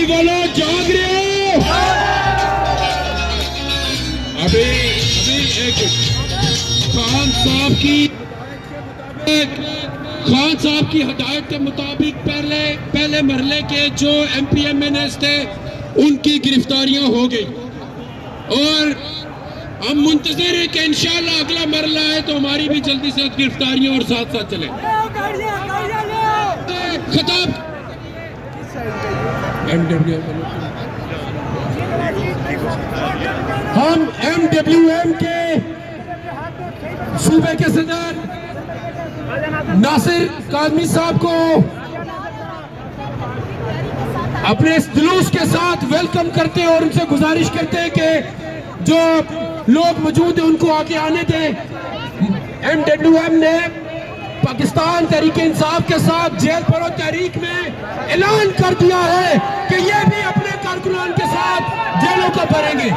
Party वालों जाग रहे हो? अभी एक खान साहब की हिदायत के मुताबिक पहले मरले के जो MPMNS थे उनकी गिरफ्तारियां हो गई और हम मुंतजर हैं कि इंशाल्लाह अगला मरला है तो हमारी भी जल्दी से गिरफ्तारियां और साथ साथ चले। खिताब हम MWM के सूबे के सदर नासिर काज़मी साहब को अपने इस जुलूस के साथ वेलकम करते हैं और उनसे गुजारिश करते हैं कि जो लोग मौजूद हैं उनको आगे आने दें। MWM ने पाकिस्तान तहरीक इंसाफ के साथ जेल भरो तहरीक में ऐलान कर दिया है कि ये भी अपने कारकुनान के साथ जेलों को भरेंगे।